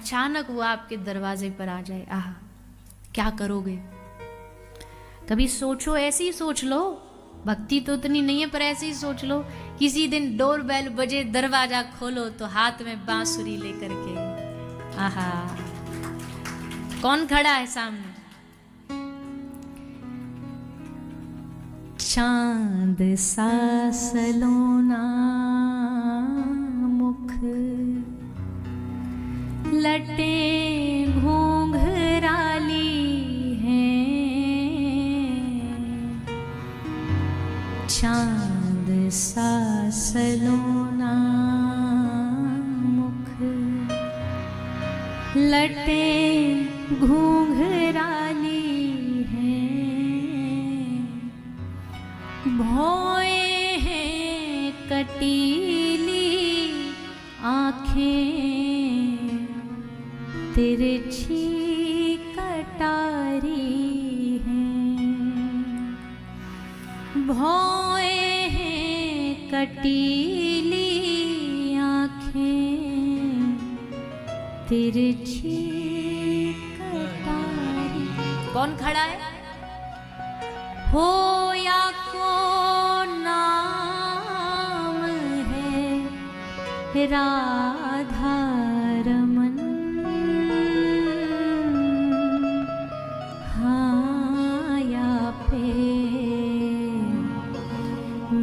अचानक वो आपके दरवाजे पर आ जाए, आह क्या करोगे? कभी सोचो, ऐसे ही सोच लो, भक्ति तो उतनी नहीं है पर ऐसे ही सोच लो, किसी दिन डोरबेल बजे, दरवाजा खोलो तो हाथ में बांसुरी लेकर के, आहा कौन खड़ा है सामने? चांद सा सलोना मुख, लटें घूंघराली हैं, चांद सा सलोना मुख, लटें घूंघराली हैं, भौएं हैं कटीली आँखें, तिरछी कटारी हैं, भौएं हैं कटीली आँखें, तिरछी कटारी। कौन खड़ा है? हो या को नाम है राधा रमन, हाँ या पे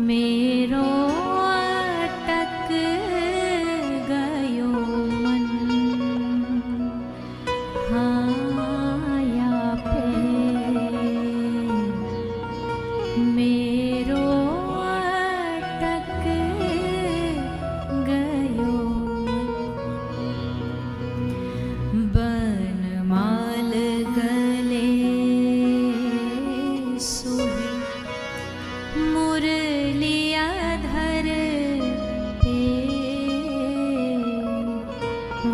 मेरो अटक गयो मन, हाँ या पे मेरो अटक गयो मन। बनमाल गले सोहे, मुरलिया धर पे,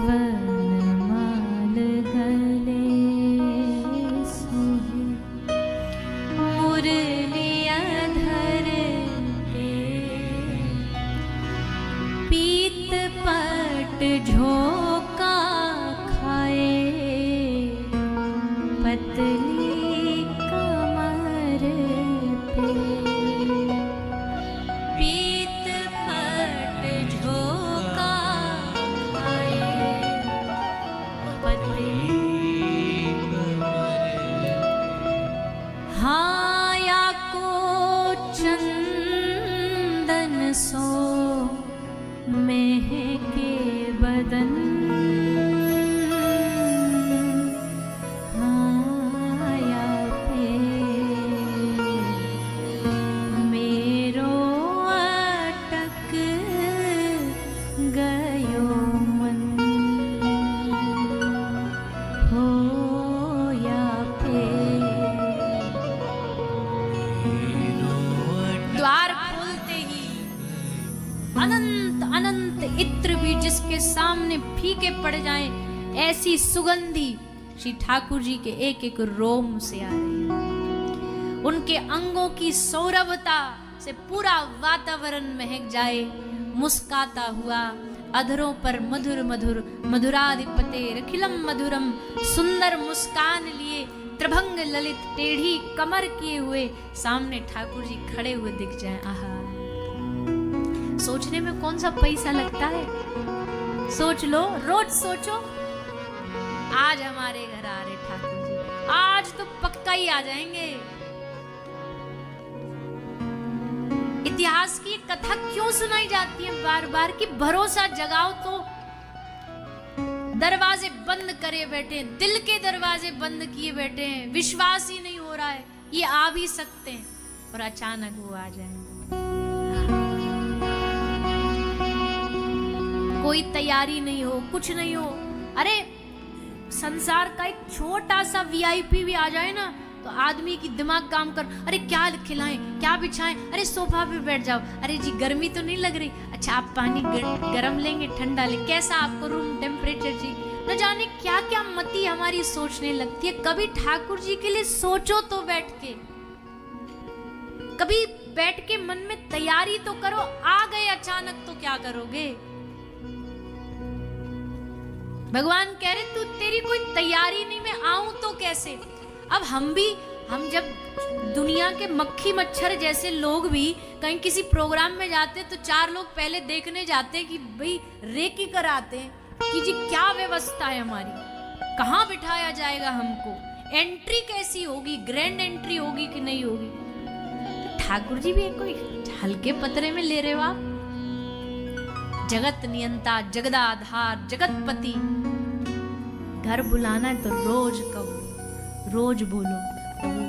वनमाल गले सोहे, मुरलिया धर पे, पीत पट झोंका खाए, पतली कमर पे, पीत पट झोंका खाए, पतली हाँ या को चंदन सो महके बदन, हाँ या पे मेरो अटक गयो मन, हो या पे। द्वार खोलते ही अनंत अनंत इत्र भी जिसके सामने फीके पड़ जाएं, ऐसी सुगंधी श्री ठाकुर जी के एक एक रोम से आ रही है। उनके अंगों की सौरभता से पूरा वातावरण महक जाए। मुस्काता हुआ अधरों पर मधुर मधुर मधुराधिपते रखिलम मधुरम, सुंदर मुस्कान लिए त्रिभंग ललित टेढ़ी कमर किए हुए सामने ठाकुर जी खड़े हुए दिख जाएं। आहा, सोचने में कौन सा पैसा लगता है? सोच लो, रोज सोचो, आज हमारे घर आ रहे ठाकुर जी, आज तो पक्का ही आ जाएंगे। इतिहास की कथा क्यों सुनाई जाती है बार बार कि भरोसा जगाओ तो दरवाजे बंद करे बैठे हैं, दिल के दरवाजे बंद किए बैठे हैं, विश्वास ही नहीं हो रहा है ये आ भी सकते हैं, और अचानक वो आ जाए। कोई तैयारी नहीं हो, कुछ नहीं हो, अरे संसार का एक छोटा सा वीआईपी भी आ जाए ना तो आदमी की दिमाग काम कर, अरे क्या खिलाएं, क्या बिछाएं, अरे सोफा पे बैठ जाओ, अरे जी गर्मी तो नहीं लग रही, अच्छा आप पानी गरम लेंगे, ठंडा ले, कैसा आपको रूम टेम्परेचर जी, न जाने क्या क्या मति हमारी सोचने लगती है। कभी ठाकुर जी के लिए सोचो तो बैठ के, कभी बैठ के मन में तैयारी तो करो, आ गए अचानक तो क्या करोगे। भगवान कह रहे तू तेरी कोई तैयारी नहीं, मैं आऊं तो कैसे। अब हम जब दुनिया के मक्खी मच्छर जैसे लोग भी कहीं किसी प्रोग्राम में जाते तो 4 लोग पहले देखने जाते कि भाई रेकी कराते हैं कि जी क्या व्यवस्था है हमारी, कहाँ बिठाया जाएगा हमको, एंट्री कैसी होगी, ग्रैंड एंट्री होगी कि नहीं होगी। ठाकुर जी भी कोई हल्के पतरे में ले रहे हो आप। जगत नियंता, जगदाधार, जगतपति, घर बुलाना है तो रोज कहो, रोज बोलो प्रभु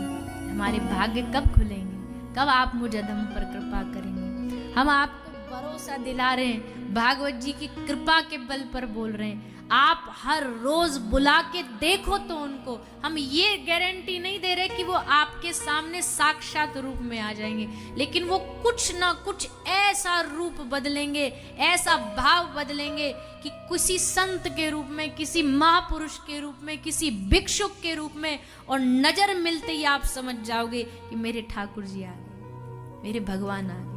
हमारे भाग्य कब खुलेंगे, कब आप मुझ अधम पर कृपा करेंगे। हम आपको भरोसा दिला रहे हैं, भागवत जी की कृपा के बल पर बोल रहे हैं। आप हर रोज बुला के देखो तो उनको, हम ये गारंटी नहीं दे रहे कि वो आपके सामने साक्षात रूप में आ जाएंगे, लेकिन वो कुछ ना कुछ ऐसा रूप बदलेंगे, ऐसा भाव बदलेंगे कि किसी संत के रूप में, किसी महापुरुष के रूप में, किसी भिक्षुक के रूप में, और नजर मिलते ही आप समझ जाओगे कि मेरे ठाकुर जी आ गए, मेरे भगवान आ गए।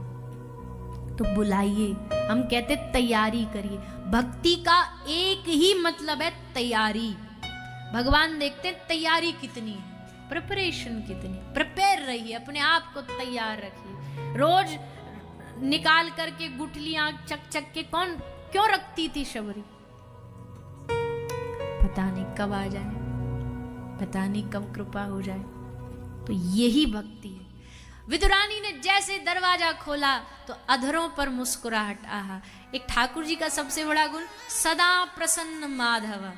तो बुलाइए, हम कहते तैयारी करिए। भक्ति का एक ही मतलब है तैयारी। भगवान देखते हैं तैयारी कितनी है, प्रिपरेशन कितनी, प्रिपेयर रहिए, अपने आप को तैयार रखिए। रोज निकाल करके गुठलियां चक चक के कौन क्यों रखती थी शबरी, पता नहीं कब आ जाए, पता नहीं कब कृपा हो जाए। तो यही भक्ति है। विदुरानी ने जैसे दरवाजा खोला तो अधरों पर मुस्कुराहट। आहा, एक ठाकुर जी का सबसे बड़ा गुण, सदा प्रसन्न माधव।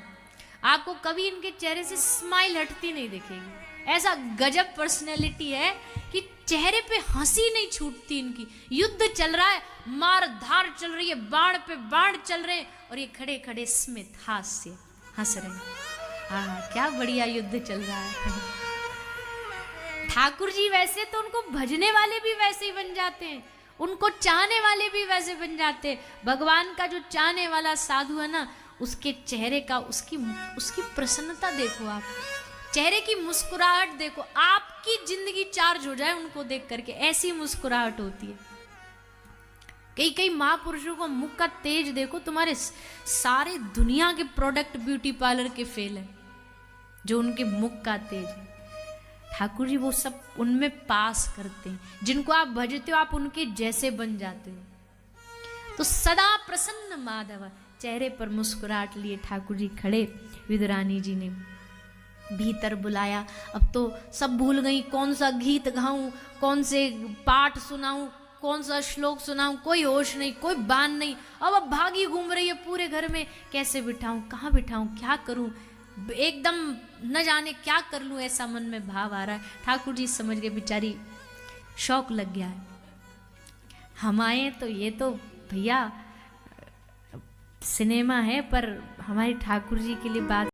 आपको कभी इनके चेहरे से स्माइल हटती नहीं दिखेगी। ऐसा गजब पर्सनैलिटी है कि चेहरे पे हंसी नहीं छूटती इनकी। युद्ध चल रहा है, मार धार चल रही है, बाण पे बाण चल रहे हैं, और ये खड़े खड़े स्मित हास्य हंस रहे हैं। आहा, क्या बढ़िया युद्ध चल रहा है। ठाकुर जी वैसे तो उनको भजने वाले भी वैसे ही बन जाते हैं, उनको चाहने वाले भी वैसे बन जाते हैं। भगवान का जो चाहने वाला साधु है ना, उसके चेहरे का उसकी प्रसन्नता देखो, आप चेहरे की मुस्कुराहट देखो, आपकी जिंदगी चार्ज हो जाए उनको देख करके, ऐसी मुस्कुराहट होती है। कई महापुरुषों को मुख का तेज देखो, तुम्हारे सारे दुनिया के प्रोडक्ट ब्यूटी पार्लर के फेल है जो उनके मुख का तेज है। ठाकुर जी वो सब उनमें पास करते हैं, जिनको आप भजते हो आप उनके जैसे बन जाते हो। तो सदा प्रसन्न माधव, चेहरे पर मुस्कुराहट लिए ठाकुर जी खड़े। विदुरानी जी ने भीतर बुलाया। अब तो सब भूल गई, कौन सा गीत गाऊं, कौन से पाठ सुनाऊं, कौन सा श्लोक सुनाऊं, कोई होश नहीं, कोई बान नहीं। अब भागी घूम रही है पूरे घर में, कैसे बिठाऊं, कहाँ बिठाऊं, क्या करूं, एकदम न जाने क्या कर लूं, ऐसा मन में भाव आ रहा है। ठाकुर जी समझ गए, बेचारी शौक लग गया है। हम आए तो ये तो भैया सिनेमा है, पर हमारे ठाकुर जी के लिए बात